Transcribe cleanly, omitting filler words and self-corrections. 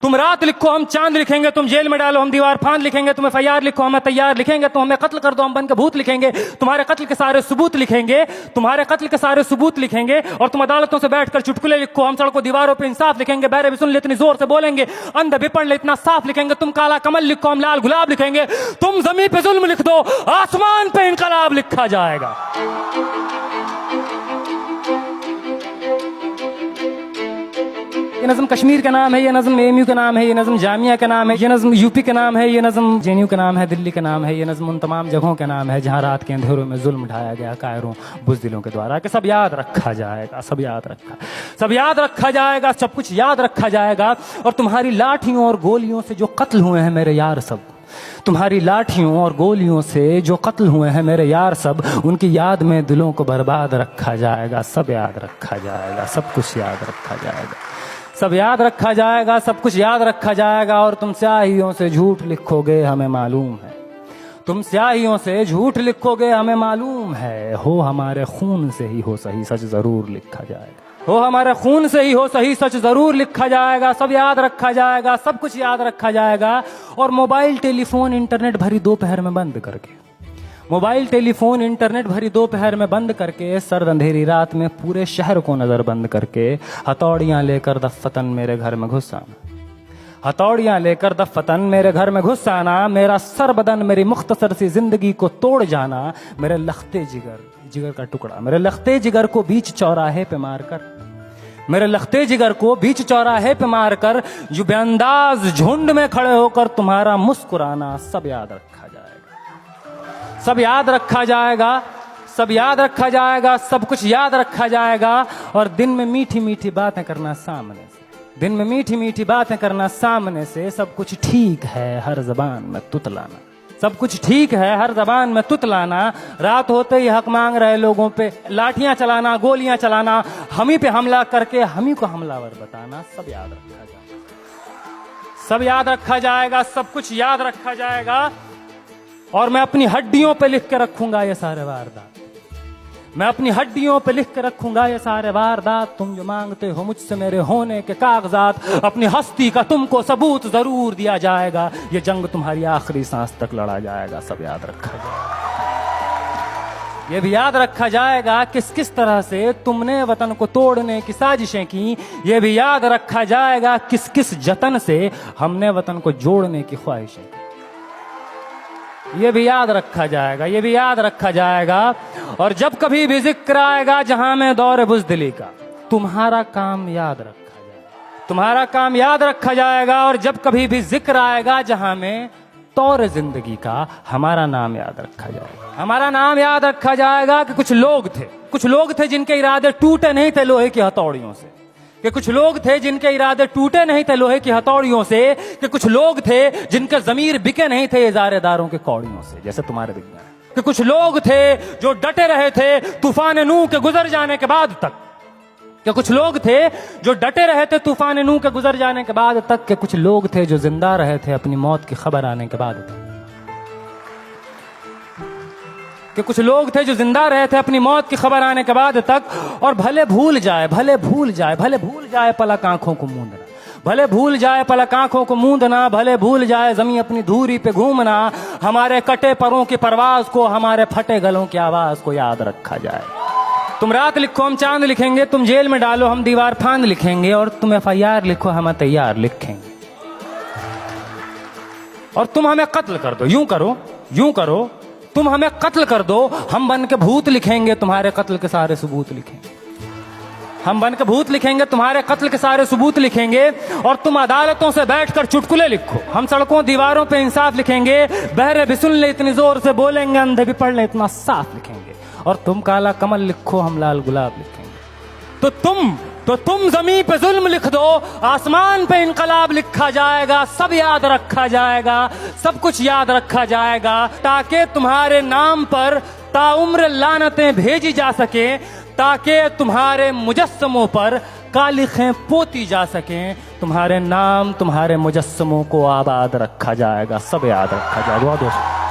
तुम रात लिखो हम चांद लिखेंगे, तुम जेल में डालो हम दीवार फांद लिखेंगे, तुम FIR लिखो हमें तैयार लिखेंगे, तुम हमें कत्ल कर दो हम बन के भूत लिखेंगे, तुम्हारे कत्ल के सारे सबूत लिखेंगे, तुम्हारे कत्ल के सारे सबूत लिखेंगे। और तुम अदालतों से बैठकर चुटकुले लिखो, हम सड़कों दीवारों पे इंसाफ लिखेंगे, बहरे भी सुन ले इतनी जोर से बोलेंगे, अंधे भी पढ़ ले इतना साफ लिखेंगे, तुम काला कमल लिखो हम लाल गुलाब लिखेंगे, तुम जमीन पे जुल्म लिख दो आसमान पे इनकलाब लिखा जाएगा। ये नज़्म कश्मीर का नाम है, ये नज़्म AMU का नाम है, ये नज़्म जामिया का नाम है, ये नज़्म UP का नाम है, ये नज़्म JNU का नाम है, दिल्ली का नाम है, ये नज़्म उन तमाम जगहों का नाम है जहाँ रात के अंधेरों में जुल्म ढाया गया कायरों बुज़दिलों के द्वारा। कि सब याद रखा जाएगा, सब याद रखा जाएगा, सब कुछ याद रखा जाएगा। और तुम्हारी लाठियों और गोलियों से जो कत्ल हुए हैं मेरे यार सब, तुम्हारी लाठियों और गोलियों से जो कत्ल हुए हैं मेरे यार सब, उनकी याद में दिलों को बर्बाद रखा जाएगा। सब याद रखा जाएगा, सब कुछ याद रखा जाएगा, सब याद रखा जाएगा, सब कुछ याद रखा जाएगा। और तुम स्याहियों से झूठ लिखोगे हमें मालूम है, तुम स्याहियों से झूठ लिखोगे हमें मालूम है, हो हमारे खून से ही हो सही सच जरूर लिखा जाएगा, हो हमारे खून से ही हो सही सच जरूर लिखा जाएगा। सब याद रखा जाएगा, सब कुछ याद रखा जाएगा। और मोबाइल टेलीफोन इंटरनेट भरी दोपहर में बंद करके, मोबाइल टेलीफोन इंटरनेट भरी दोपहर में बंद करके, सर्द अंधेरी रात में पूरे शहर को नजर बंद करके, हथौड़ियां लेकर दफ्फतन मेरे घर में घुस आना, हथौड़ियां लेकर दफ्फतन मेरे घर में घुस आना, मेरा सर बदन मेरी मुख्तसर सी जिंदगी को तोड़ जाना, मेरे लखते जिगर का टुकड़ा, मेरे लखते जिगर को बीच चौराहे पे मारकर, मेरे लखते जिगर को बीच चौराहे पे मारकर, जो बेअंदाज झुंड में खड़े होकर तुम्हारा मुस्कुराना, सब याद रखा जाएगा, सब याद रखा जाएगा, सब याद रखा जाएगा, सब कुछ याद रखा जाएगा। और दिन में मीठी मीठी बातें करना सामने से, दिन में मीठी मीठी बातें करना सामने से, सब कुछ ठीक है हर जबान में तुतलाना, सब कुछ ठीक है हर जबान में तुतलाना, रात होते ही हक मांग रहे लोगों पे लाठियां चलाना, गोलियां चलाना, हम ही पे हमला करके हम ही को हमलावर बताना, सब याद रखा जाएगा, सब याद रखा जाएगा, सब कुछ याद रखा जाएगा। और मैं अपनी हड्डियों पे लिख के रखूंगा ये सारे वारदात, मैं अपनी हड्डियों पे लिख के रखूंगा ये सारे वारदात। तुम जो मांगते हो मुझसे मेरे होने के कागजात, अपनी हस्ती का तुमको सबूत जरूर दिया जाएगा, ये जंग तुम्हारी आखिरी सांस तक लड़ा जाएगा। सब याद रखा जाएगा, ये भी याद रखा जाएगा किस किस तरह से तुमने वतन को तोड़ने की साजिशें की, ये भी याद रखा जाएगा किस किस जतन से हमने वतन को जोड़ने की ख्वाहिशें की, ये भी याद रखा जाएगा, ये भी याद रखा जाएगा। और जब कभी भी जिक्र आएगा जहां में दौर बुज़दिली का, तुम्हारा काम याद रखा जाएगा, तुम्हारा काम याद रखा जाएगा। और जब कभी भी जिक्र आएगा जहां में तौर जिंदगी का, हमारा नाम याद रखा जाएगा, हमारा नाम याद रखा जाएगा। कि कुछ लोग थे जिनके इरादे टूटे नहीं थे लोहे की हथौड़ियों से, कि कुछ लोग थे जिनके इरादे टूटे नहीं थे लोहे की हथौड़ियों से, कि कुछ लोग थे जिनके जमीर बिके नहीं थे इजारेदारों के कौड़ियों से, जैसे तुम्हारे बिक गए। कि कुछ लोग थे जो डटे रहे थे तूफान नूह के गुजर जाने के बाद तक, कि कुछ लोग थे जो डटे रहे थे तूफान नूह के गुजर जाने के बाद तक, कि कुछ लोग थे जो जिंदा रहे थे अपनी मौत की खबर आने के बाद तक, कि कुछ लोग थे जो जिंदा रहे थे अपनी मौत की खबर आने के बाद तक। और भले भूल जाए पलक आंखों को मूंदना, भले भूल जाए पलक आंखों को मूंदना, भले भूल जाए जमीन अपनी धूरी पे घूमना, हमारे कटे परों की परवाज को, हमारे फटे गलों की आवाज को याद रखा जाए। तुम रात लिखो हम चांद लिखेंगे, तुम जेल में डालो हम दीवार फांद लिखेंगे, और तुम FIR लिखो हम तैयार लिखेंगे। और तुम हमें कत्ल कर दो, यूं करो तुम हमें कत्ल कर दो, हम बन के भूत लिखेंगे, तुम्हारे कत्ल के सारे सबूत लिखेंगे, हम बन के भूत लिखेंगे, तुम्हारे कत्ल के सारे सबूत लिखेंगे। और तुम अदालतों से बैठकर चुटकुले लिखो, हम सड़कों दीवारों पे इंसाफ लिखेंगे, बहरे भी सुन ले इतनी जोर से बोलेंगे, अंधे भी पढ़ ले इतना साफ लिखेंगे। और तुम काला कमल लिखो हम लाल गुलाब लिखेंगे। तो तुम जमीन पे जुल्म लिख दो, आसमान पे इनकलाब लिखा जाएगा। सब याद रखा जाएगा, सब कुछ याद रखा जाएगा, ताकि तुम्हारे नाम पर ताउम्र लानतें भेजी जा सके, ताकि तुम्हारे मुजस्समों पर कालिखें पोती जा सकें, तुम्हारे नाम तुम्हारे मुजस्समों को आबाद रखा जाएगा। सब याद रखा जाएगा।